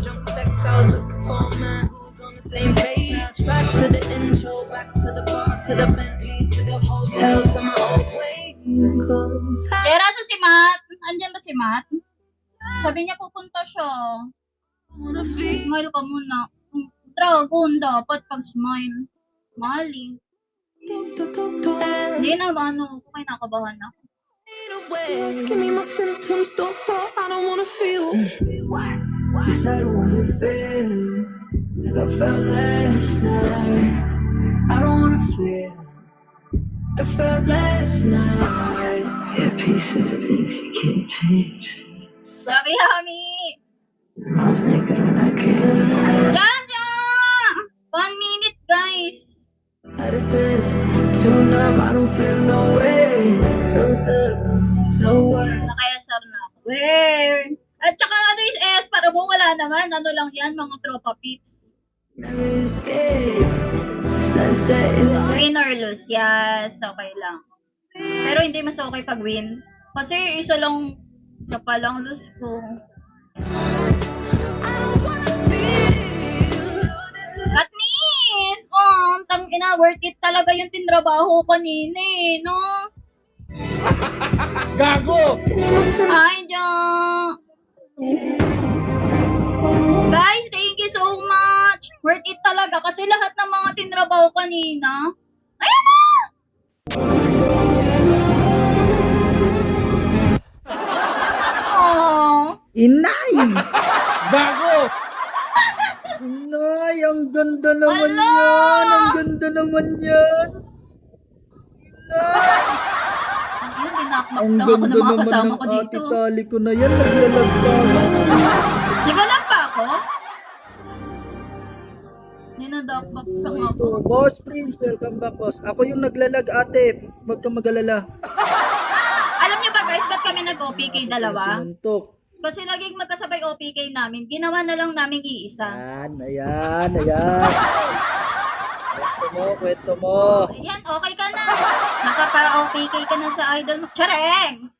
drunk sex, I was looking for a man who's on the same page. Back to the intro, back to the bar, to the Bentley, to the hotel, to my old way. Kaya sa si Matt? Andyan ba si Matt? Sabi niya pupunta siya. Smile ka muna. Dragon dapat pag smile. Mali. Hindi na ba ano? Kung nakabahan na. Give me my symptoms, doctor. I don't wanna feel. Yes, I don't wanna feel like I felt last night. I don't wanna feel like I felt last night. Yeah, peace of the things you can't change. Sabi Hami! I was naked when I came. Jaja! 1 minute guys! At a test, too numb, I don't feel no way. So stuck, so what? Nakayasar na ako. Where? At saka ano is S para mo wala naman. Ano lang yan mga tropa peeps. Never escape. Sunset in the Win or lose, yes, okay lang. Pero hindi mas okay pag win. Kasi isa palang lose ko. Katniss! Oh, tangina, worth it talaga yung tinrabaho kanina eh, no? Gago! Ay, Diyan! Guys, thank you so much! Worth it talaga kasi lahat ng mga tinrabaho kanina. Ayan na! Oh, Inay! Gago! Inay, ang ganda naman Ala! yan! Ang ganda naman yan! Inay! ang ina, dinakmax Ang lang ako ganda ng mga naman kasama ng ko dito. ati-tali ko na yan. Naglalag pa ako. Di ba lang pa ako? Ninadakbox lang Ito, ako. Boss Prince, welcome back, boss. Ako yung naglalag, ate. Huwag kang mag-alala. Alam niyo ba guys, ba't kami nag-OPK dalawa? Sinuntok. Kasi laging magkasabay OPK namin, ginawa na lang namin iisa. Ayan. Kwento mo. Ayan, okay ka na. Nakapa-OPK ka na sa idol mo. Chareng!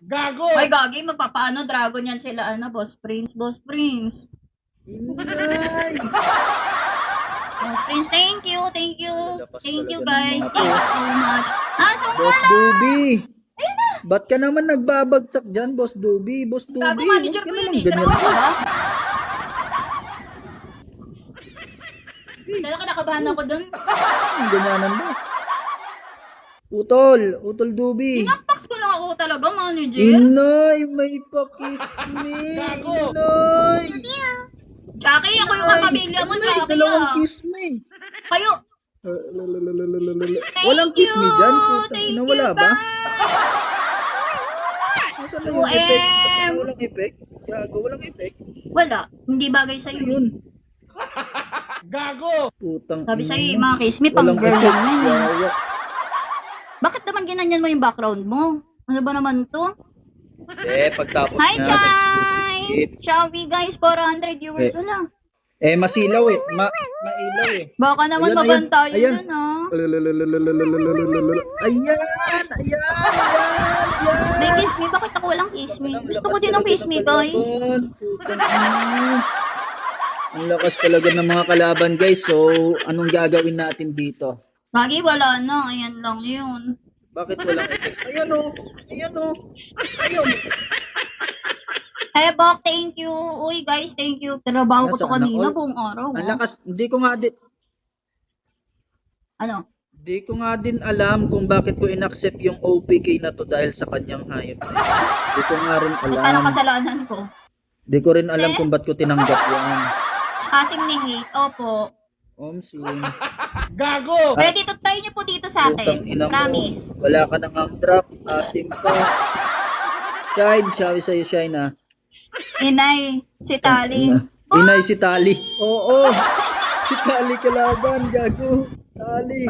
Gago! Ay, gagi, magpapaano dragon yan sila, Boss Prince. Inay! Boss Prince, thank you. Thank you talaga guys. ng mga Thank you so much. Sungka Boss na! Duby! Ba't ka naman nagbabagsak dyan, Boss Duby? Boss Duby, Gago, huwag manager ka ko yun naman eh. ganyan. Trabaho ka ba? Kaya kinakabahan ako dun. Ganyanan, boss. Utol Duby. Tinakpax ko lang ako talaga, manager. Inay, may pakit me. Gago. Inay. Jackie, ako yung kapamilya mo, Inay, Jackie. dalawang kiss me. Kayo. Walang kiss me dyan, putang Thank ina, you, wala ba? guys. Nasaan na yung OM. effect? Walang effect? Gago, walang effect? Wala, hindi bagay Ano sa'yo. yun? Gago! Putang Sabi ina sa'yo, mo. yung mga kiss me, pang Walang girl effect. lang yan eh. Gago. Bakit naman ginanyan mo yung background mo? Ano ba naman to? Pagtapos Hi, na. Chai! next Shopee guys, 400 viewers Eh. na. Masilaw eh. Mailaw eh. Baka naman Ayan, mabantayan ayan. yun ah. Ayan. May kiss me, bakit ako walang kiss me? Gusto ko din ng kiss me guys. Ang lakas talaga ng mga kalaban guys. So, anong gagawin natin dito? Lagi wala na, ayan lang yun. Bakit walang effects? Ayan o. Ayun. Hey, Bok, thank you. Uy, guys, thank you. Trabaho ko to Nasaan kanina, ako? buong araw. Ang ah. lakas. Hindi ko nga din Ano? alam kung bakit ko inaccept yung OPK na to dahil sa kanyang hayop. Hindi ko nga rin Ba't alam. parang kasalanan ko? Hindi ko rin alam kung ba't ko tinanggap yan. Asing ni hate, opo. Omsim. Gago! Pwede to try niyo po dito sa Putang akin. ina mo. Promise. Wala ka nang drop. Asim pa. Shine, sabi sa'yo, Shine ah. Inay, si Tali. Inay si Tali. Oo. Si Tali kalaban, gago. Tali.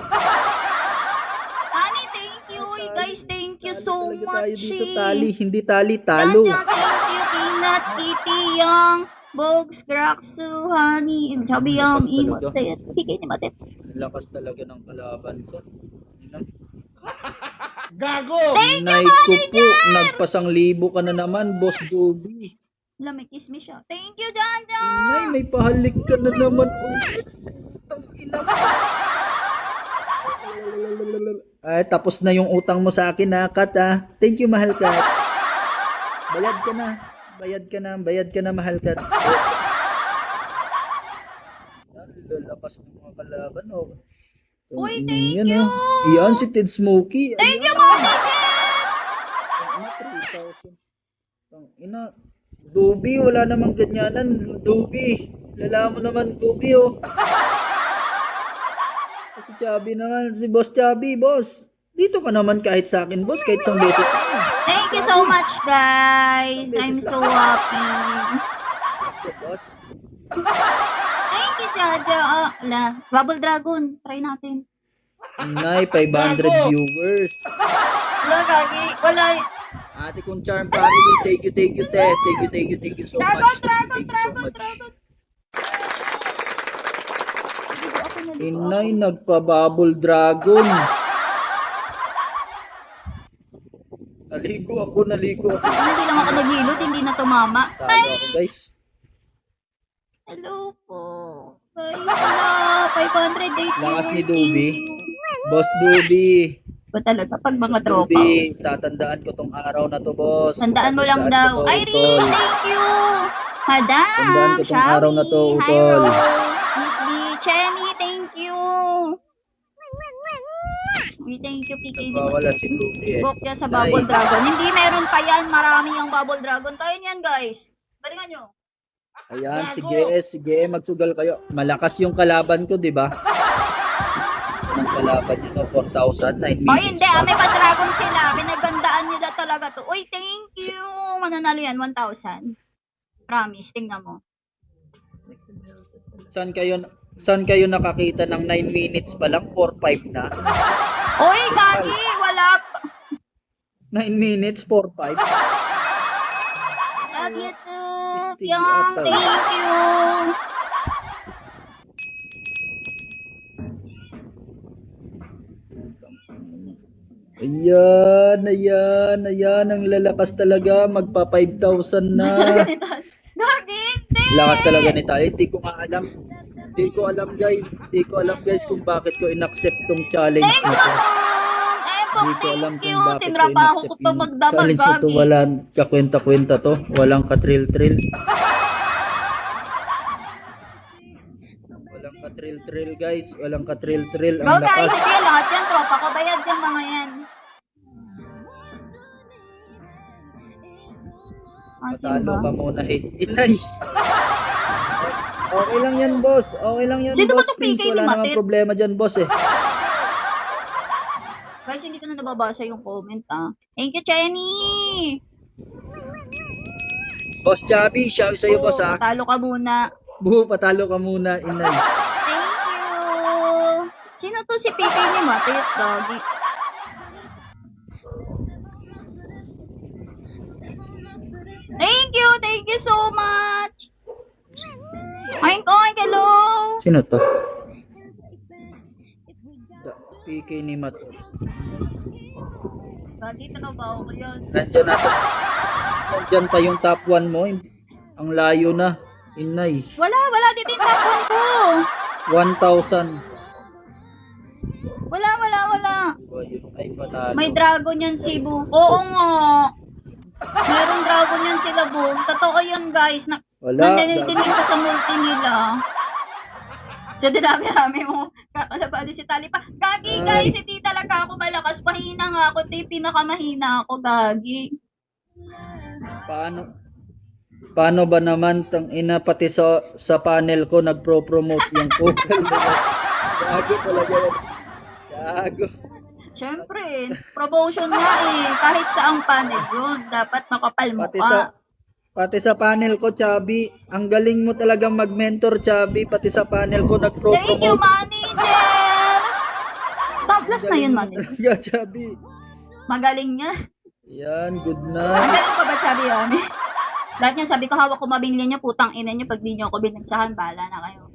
Honey, thank you. Uy, guys, thank you so Talaga tayo much. dito, eh. Tali. Hindi Tali, talo. Jaja, thank you. Peanut, Kitty, Young, Bogs, Graxu, Honey, and Chubby Young, Lakas talaga. Imotet. Sige, ni Matet. Ang lakas talaga ng kalaban ko. Gago! Inay ko po, nagpasang libo ka na naman, Boss Gobi. Wala, may kiss me siya. Thank you, Janja! Inay, may pahalik ka na naman ulit. Utang ina mo. Ay, tapos na yung utang mo sa akin ha, Kat ha. Thank you, mahal Kat. Bayad ka na. Bayad ka na, mahal Kat. Lalakas ng mga kalaban, oh. Uy, Yan, thank you! oh. Yan, si Ted Smokey. Thank you, Mami Jen! 3,000. Ina, Dubi, wala namang ganyanan. Dubi. Lala mo naman, Dubi, oh. Si Chubby naman, si Boss Chubby, boss. Dito ka naman kahit sa akin, boss, kahit isang beses. Thank you so much, guys. I'm so happy. Boss. Thank you, Jaja. Bubble Dragon. Try natin. Inay, 500 viewers. Wala, Gagi. Wala. Ate kong Charm Family, thank you, te. Thank you so much. Thank you so much. Inay, nagpa-bubble dragon. Naligo ako. Hindi lang ako naghilot. Hindi na tumama. Talo ako, guys. Hello po. Guys, wala. 500 days. Lakas ni Dubi. Boss Dubi. Ba talaga pag mga Boss tropa? Dubi, tatandaan ko tong araw na to, boss. Tandaan mo lang daw. Tatandaan ko to, Irish, utol. thank you. Madam, Tandaan ko tong araw na to, Hi, utol. Rose. Miss B, Chenny, thank you. Thank you, PK. Nagwawala si Dubi eh. Book niya sa Bubble Dragon. Hindi, meron pa yan. Marami yung Bubble Dragon. Kaya yan, guys. Galingan nyo. Ayan, sige, magsugal kayo. Malakas yung kalaban ko, di ba? Ang kalaban nyo no, 4,000, 9 minutes. Oh, hindi. May pa-dragon sila. Pinagandaan nila talaga to. Uy, thank you. Mananalo yan, 1,000. Promise, tingnan mo. Saan kayo nakakita ng 9 minutes pa lang? 4-5 na? Uy, Gagi, wala pa. 9 minutes, 4-5? Love you too. Steve Yang, Atal. thank you. Ayan, ang lalakas talaga, magpa 5,000 na. Gagi, hindi. Lakas talaga ni tayo, hindi ko alam guys kung bakit ko inaccept tong challenge Thank na you, to. Tom. Hindi ko alam Thank kung you. bakit ko Tinrabaho ko inaccept pa yung magdamag, challenge na to. Gagi. Walang kakwenta-kwenta to, walang katrill-trill. Walang katrill-trill guys, walang katrill-trill. Bro, Ang guys, lakas. hindi lahat yan. Tropa ko. Bayad yung mga yan. Patalo ka muna, Inay. Okay lang yan, boss. Okay lang yan, Sino ba boss. to Please, PK ni wala namang Matit? problema dyan, boss eh. Guys, hindi ko na nababasa yung comment, ah. Thank you, Chenny. Boss Chubby, shout sa'yo, boss ha. Patalo ka muna. Patalo ka muna, Inay. Thank you. Sino to si PK ni Matit, Doggy? Thank you so much. Oink, oink, hello. Sino to? PK ni Mat. Dito na ba ako yun? Nandyan pa yung top 1 mo. Ang layo na. Inay. Wala dito yung top 1 ko. 1,000. Wala. Ay, patalo. May dragon yan si Bu. Oo nga. Meron dragon yan sila Bu. Totoo yan guys. Wala. Nandinig ko sa multi nila. So, dinami mo. Kakalabali si Tali pa. Gagi guys, hindi talaga ako malakas. Pahina nga ako. Ito yung pinakamahina ako, Gagi. Paano ba naman tang ina pati sa panel ko nagpro-promote yung Google. Gago talaga yan. Gago. Siyempre, promotion nga eh. Kahit saang panel yun. Dapat makapal mo Pati sa panel ko, Chubby, ang galing mo talagang mag-mentor, Chubby. Pati sa panel ko Thank you, nagpro-promote. manager! Top plus na yun, manager. Yeah, Chubby. Magaling niya. Yan, good na. Magaling ko ba, Chubby Yami? Lahat niya, sabi ko, hawak ko mabinili niya, putang ina niya, pag di niyo ako binagsahan, bahala na kayo.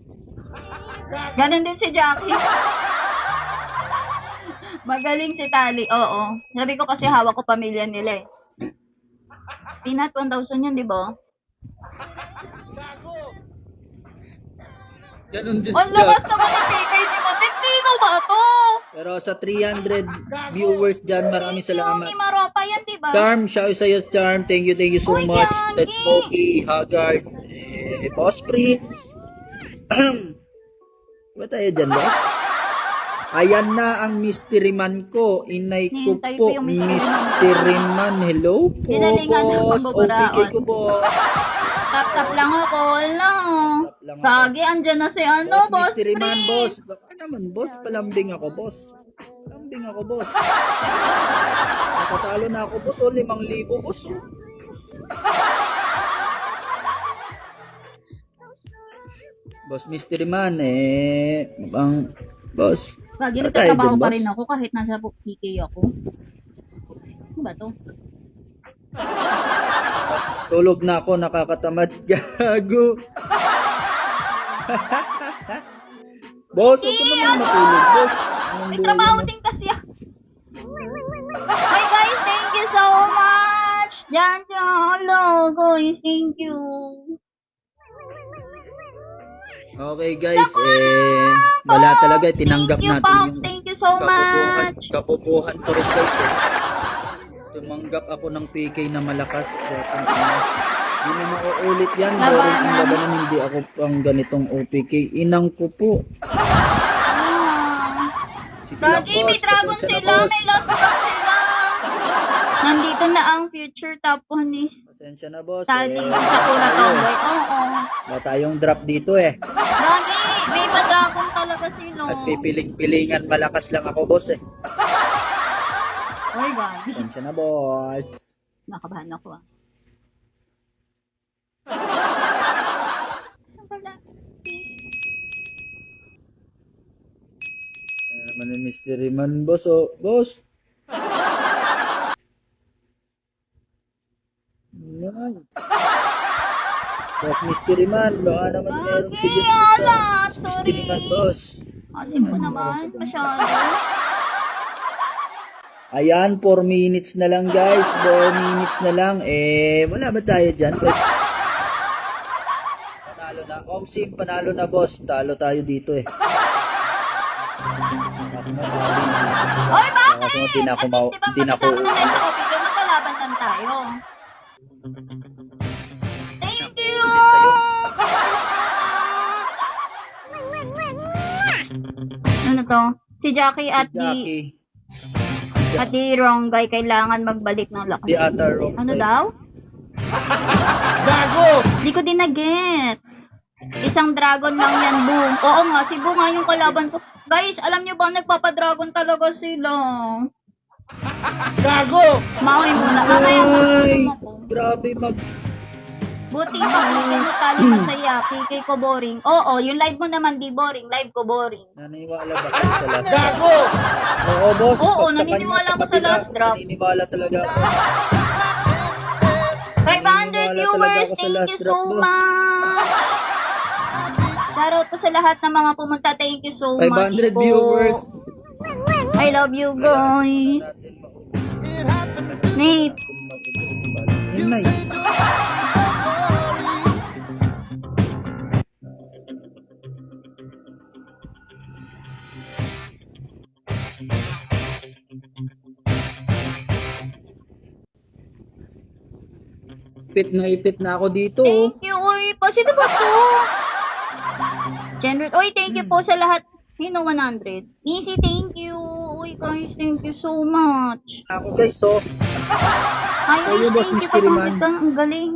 Ganon din si Jackie. Magaling si Tali, oo. Sabi ko kasi hawak ko pamilya nila eh. Peanut, 1,000 yan, di ba? Gago! Ganun din. Ang lakas naman ni PK ni Matin. Sino ba to? Pero sa 300 viewers dyan, maraming Yung salamat. ni Maropa yan, diba? Charm, shout sa'yo, Charm. Thank you so Uy, much. Gagi. Let's Smokey, Haggard, Boss Prince. Ba tayo dyan, ba? Ayan na ang mystery man ko. Inay ko Hintay po, ko yung mystery man ko. mystery man. Hello po, Ginalingan ng boss. pambuburaot. OPK ko po. Tap-tap lang ako. Wala. Tap lang ako. Gagi, andyan na si ano, Boss mystery man, boss. Prince. Baka naman, boss. Palambing ako, boss. Palambing ako, boss. Nakatalo na ako, boss. O, 5,000, boss. O. Boss Mystery Man, mukhang, boss. Gagi, Ano tayo nagtatrabaho dun, pa boss? rin ako kahit nasa PK ako. Ano ba to? Tulog na ako, nakakatamad. Gago. Boss, huwag ka naman matulog, boss. Anong May buhay trabaho mo? din kasi ako. Hi guys, thank you so much. Diyan, hello guys, thank you. Okay guys, wala talaga, tinanggap Thank you, natin Pops. yung Thank you so much. kapupuhan ko rin guys. Tumanggap ako ng PK na malakas. Hindi na mauulit yan. Labanan. Boring ang labanan, hindi ako pang ganitong OPK. Inang ko po. Ah. Sige lang, Gagi, may boss. dragon Pasensya na, sila, boss. may last drop sila. Nandito na ang future top 1 is Pasensya na, boss. Tali sa Kura Tomboy. Oo. Wala tayong drop dito Gagi, may pa-dragon talaga sila. At pipiling-pilingan, malakas lang ako, boss Oy, Gagi. Pasensya na, boss. Nakabahan ako ah. Saan pala? Naman yung mystery man, boss. Oh, boss. Yan. Boss mystery man, baka naman meron Okay, tigil mo sa ala, mystery man, sorry. boss. Asin ko naman, masyado. Ayan, 4 minutes na lang guys. 4 minutes na lang. Wala ba tayo dyan? Panalo na. Omsim, panalo na boss. Talo tayo dito Kaso mo, Oy, bakit? Kaso mo, di na ako At least, diba, di na ako- magkasama na tayo sa OPK, magkalaban lang tayo. Thank you! Ulit sa'yo. Ano to? Si Jackie at Jackie. di Ronggay kailangan magbalik ng lakas. Di ata wrong. Ano daw? Gago! Di ko din na-gets. Isang dragon lang yan, Boom. Oo nga, si Boom nga yung kalaban ko. Guys, alam nyo ba, nagpapadragon talaga sila. Gago! Maoy muna. Mamaya mo Ay, ako. grabe mag... Buti pa, PK mo tali masaya. PK ko boring. Oo, yung live mo naman di boring. Live ko boring. Naniniwala ba kayo sa last drop? Gago! Oo, boss. Oo, Pag sa naniniwala kanya, ako sa kabila, last drop. Naniniwala talaga ako. 500 Naniniwala viewers, talaga ako sa thank last you drop, so boss. much. Shoutout po sa lahat ng mga pumunta. Thank you so much 500 po. viewers. I love you guys. Nate. Yun na yun. Ipit na ako dito. Thank you. Uy, pa sino ba to? General. Uy, thank you po sa lahat. Hino 100. Easy, thank you. Uy, guys, thank you so much. Ako guys, so. Hi, Ayun, guys, boss, thank you. mystery man. Pagkakit ka. Ang galing.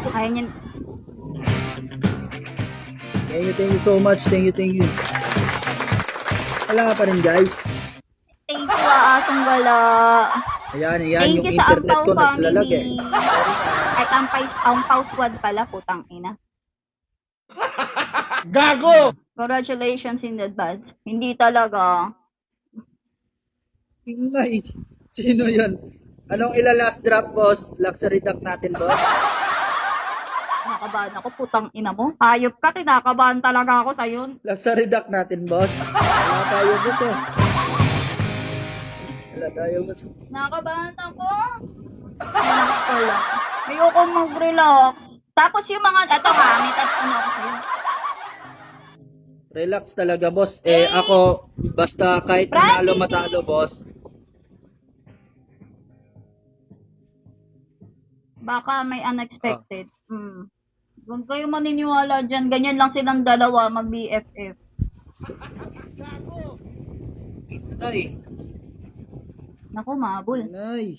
Ayun yun. Thank you so much. Thank you. Wala ka pa rin guys. Thank you, asong gala. Ayan, Thank yung you sa internet Ampaw ko naglalag family. Ay, Ampaw squad pala, putang ina. Gago! Congratulations in advance. Hindi talaga. Inay. Sino yan? Anong last drop, boss? Luxury duck natin, boss. Kinakabahan ako, putang ina mo. Hayop ka, kinakabahan talaga ako sa'yo. Luxury duck natin, boss. Wala tayo boss eh. Wala tayo boss. Nakabahan ako. Relax ko lang. Ayoko mag-relax. Tapos yung mga, eto nga, may ano ako sa'yo. Relax talaga boss. Ako, basta kahit manalo Practice. matalo boss. Baka may unexpected. Huwag kayo maniniwala dyan. Ganyan lang silang dalawa, mag-BFF. Nay. Naku, mabul. Nay.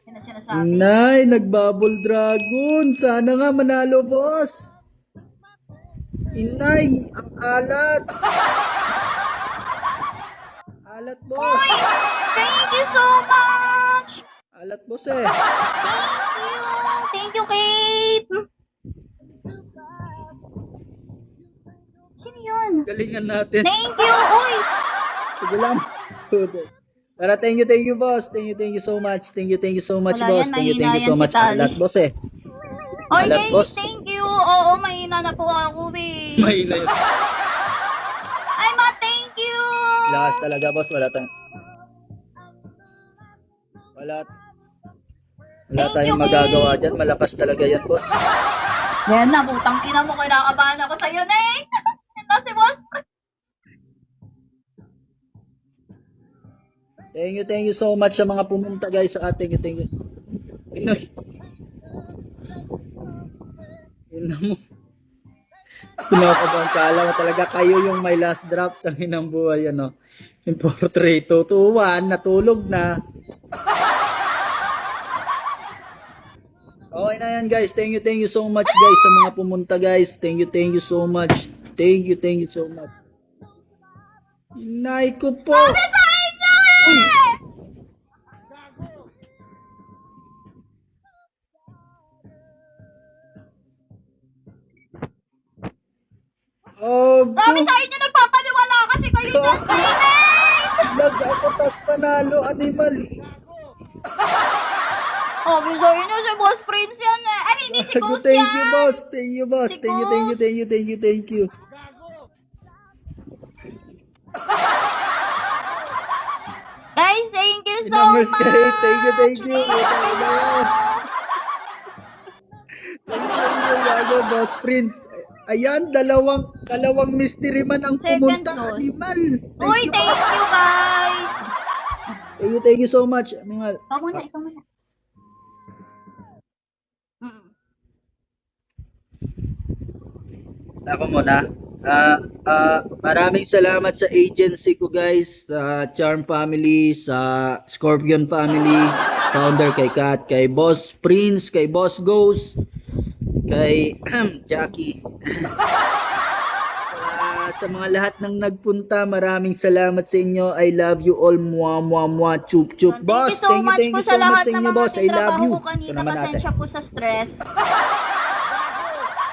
Yan ang sinasabi. Nay, nagbubble dragon. Sana nga manalo boss. Inay, ang alat. Alat boss. Thank you so much! Alat boss eh. Thank you! Thank you, Kate! Sino yun? Galingan natin. Thank you! Uy! Sige lang. Tara, thank you boss. Thank you so much. Thank you so much Wala boss. yan, Thank you mahina so yan si much. Tali. Alat boss eh. Oy, Alat, Kate, boss. thank you! Oo, mahina na po ako, eh. Mahina yun. Ay, ma, thank you! Lakas talaga boss. Wala Thank tayong you, magagawa dyan. Malakas talaga yan boss. Yan na, putang ina mo, kinakabahan ako sa'yo, Nate! Ito si boss. Thank you so much sa mga pumunta guys sa ating. Thank you. Pinoy. Ina mo. Pinakabahan ka. Alam mo talaga kayo yung may last draft ng hinang buhay. Ano? Yung portrait 2-1. Natulog na. Okay na yan guys. Thank you so much guys sa mga pumunta guys. Thank you so much. Thank you so much. Inay ko po. Uy. Oh, Sabi sa inyo, nagpapaniwala kasi kayo dyan kay Nate! lag ako tas panalo animal. Sabi sa inyo, si Boss Prince yan eh. Ay, hindi si Ghost Thank yan. you boss. Thank you boss. Si Thank you. Thank you. Guys, thank you so Numbers much! kayo. Thank you. Thank you. Gago, Boss Prince. Ayan, dalawang mystery man ang Second pumunta. boss. Animal. Uy, thank you guys! Thank you so much. Animal. Ikaw muna. Ako muna. Maraming salamat sa agency ko guys, sa Charm Family, sa Scorpion Family, founder kay Kat, kay Boss Prince, kay Boss Ghost, kay Jackie. Sa mga lahat ng nagpunta, maraming salamat sa inyo. I love you all. Mwah. Chup chup. Boss, thank you so much sa inyo, boss. I love you. Ito naman natin. Pasensya po sa stress.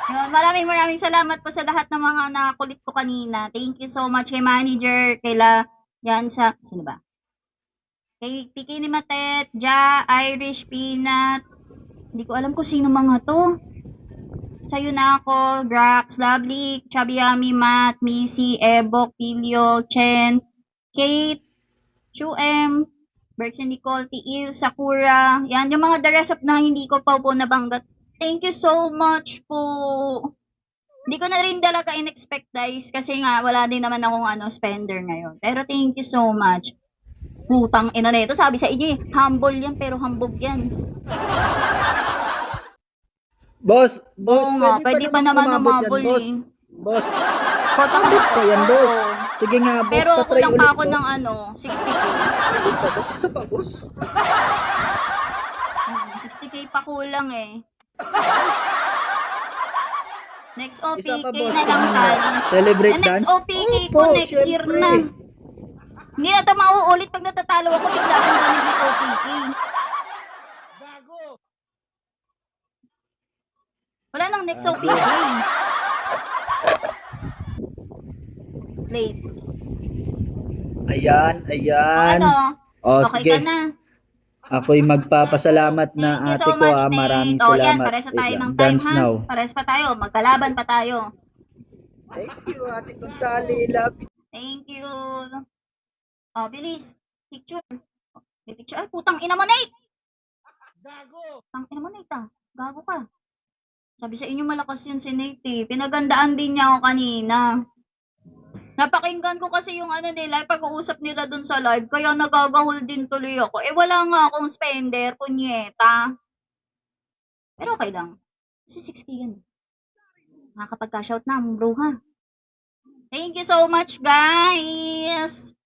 Yun, maraming salamat po sa lahat ng mga nakakulit ko kanina. Thank you so much kay manager, yan sa, sino ba? Kay Piki ni Matet, Irish Peanut. Hindi ko alam kung sino mga to. Sa'yo na ako, Grax, Lovely, Chubby Yummy, Matt, Missy, Ebok, Pilio, Chen, Kate, Chu M, Berks and Nicole, Tiil, Sakura. Yan, yung mga the rest of na hindi ko pa po nabanggat. Thank you so much po. Hindi ko na rin talaga in-expect guys kasi nga wala din naman akong spender ngayon. Pero thank you so much. Putang ina na ito. Sabi sa inyo humble yan pero hambog yan. Boss, Oo nga, pwede pa naman umabot umabol yan, boss. eh. Boss, abot pa yan, boss. Sige nga, boss, Pero patry kulang ulit, pa ako boss. ng 60k. Abot pa, boss. Isa pa, boss. 60k pa kulang eh. Next Isa pa, OPK boss. na lang Tingnan mo. tayo. Celebrate The next dance? OPK ko Opo, next year syempre. na. Hindi na ito mauulit pag natatalo ako bigla akong ganun OPK. Wala nang next OPK. Late. Ayan. Ano? O, Okay sige. ka na. Ako'y magpapasalamat na Thank you ate so ko. much, Maraming Nate. O yan, salamat. pares na tayo Wait ng lang. time Dance ha. now. Pares pa tayo. Magkalaban pa tayo. Thank you, ate kong tali. Love you. Thank you. Oh, bilis. Picture. May picture. Ay, putang ina mo, Nate! Gago. Putang ina mo, Nate, ah. Gago ka. Sabi sa inyo malakas yun si Nate, eh. Pinagandaan din niya ako kanina. Napakinggan ko kasi yung ano nila, pag-uusap nila dun sa live, kaya nagagahol din tuloy ako. Eh, wala nga akong spender, punyeta. Pero okay lang. Kasi 6K yan. Nakakapag-cash out na, bro, ha? Thank you so much, guys!